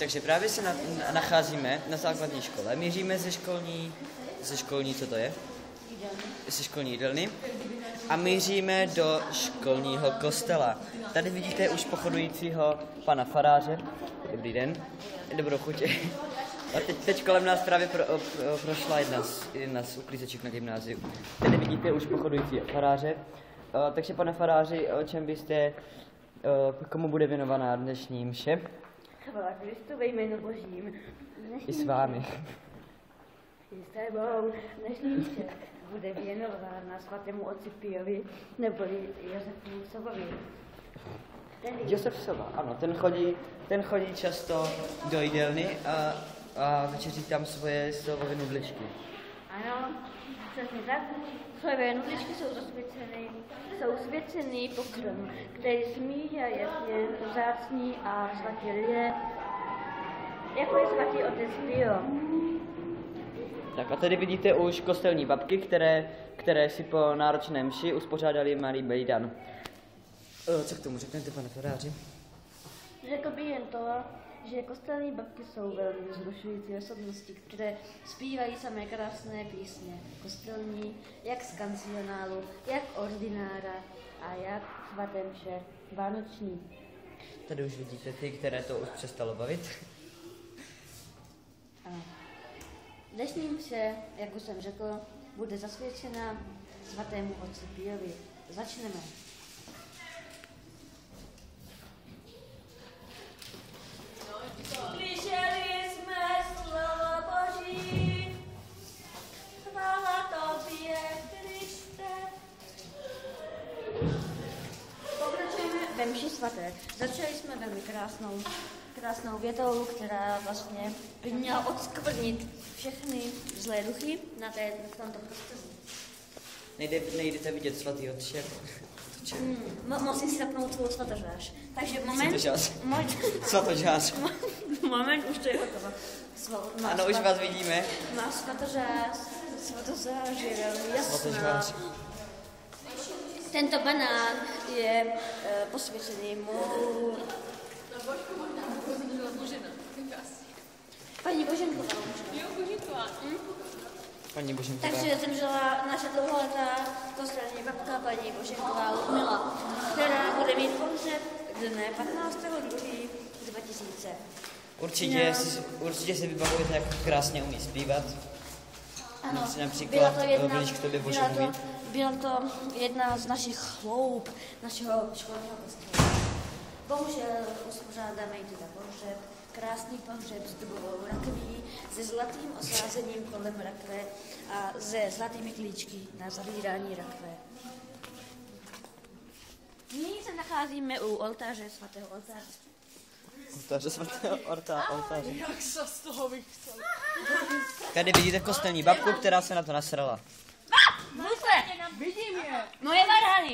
Takže právě se nacházíme na základní škole. Míříme ze školní, co to je? Ze školní jídelny. A míříme do školního kostela. Tady vidíte už pochodujícího pana faráře. Dobrý den. Dobrou chuť. A teď kolem nás právě prošla jedna z uklízeček na gymnáziu. Tady vidíte už pochodujícího faráře. Takže pane faráři, o čem byste, komu bude věnovaná dnešní mše? Chvala Kristu ve jménu Božím. I s vámi. I s tebou. Dnešní mše bude věnována svatému otci Piovi neboli Josefu Sobovi. Josef Sova, ano, ten chodí často do jídelny a večeří tam svoje sovové nudličky. Ano, přesně tak. Sové nudličky jsou svěcený pokrm, který smí a jasně vzácní a svatý lidé, jako je svatý otec Pio. Tak a tady vidíte už kostelní babky, které si po náročné mši uspořádali malý bejdan. Co k tomu řeknete, pane faráři? Řekl bych jen to, že kostelní babky jsou velmi vzrušující osobnosti, které zpívají samé krásné písně kostelní, jak z kancionálu, jak ordinára a jak svaté mše vánoční. Tady už vidíte ty, které to už přestalo bavit. Ano. Dnešní mše, jak už jsem řekl, bude zasvědčena svatému otci Piovi. Začneme. Slyšeli jsme slovo Boží, chvála tobě, Kriste. Pokračujeme ve mši svaté. Začali jsme velmi krásnou větou, která vlastně by měla odskvrnit všechny zlé duchy v tomto prostředí. Nejdete vidět svatý otče. Musím si zapnout svou svatořáž. Takže Svatořáž. Moment, už to je hotovo. Ano, už vás vidíme. Má svatořáž je velmi jasná. Svatořáž. Tento banán je posvěcený mu. Paní Boženková. Jo, Boženková. Paní Boženková. Takže zemřela naše dlouholetá kostelní babka paní Boženková Ludmila, která bude mít pohřeb dne 15.2.2000. Určitě si vybavujete, jak krásně umí zpívat. Ano, například Blíž k tobě Bože můj. Byla to jedna z našich chloub našeho školního kostela. Bohužel uspořádáme i teda pohřeb, krásný pohřeb s dubovou rakví, se zlatým osázením kolem rakve a se zlatými klíčky na zavírání rakve. Nyní se nacházíme u oltáře svatého oltáře. Oltáře svatého oltáře. Jak se z toho vychcel. Tady vidíte kostelní babku, která se na to nasrala. Vidím je. Moje varhany!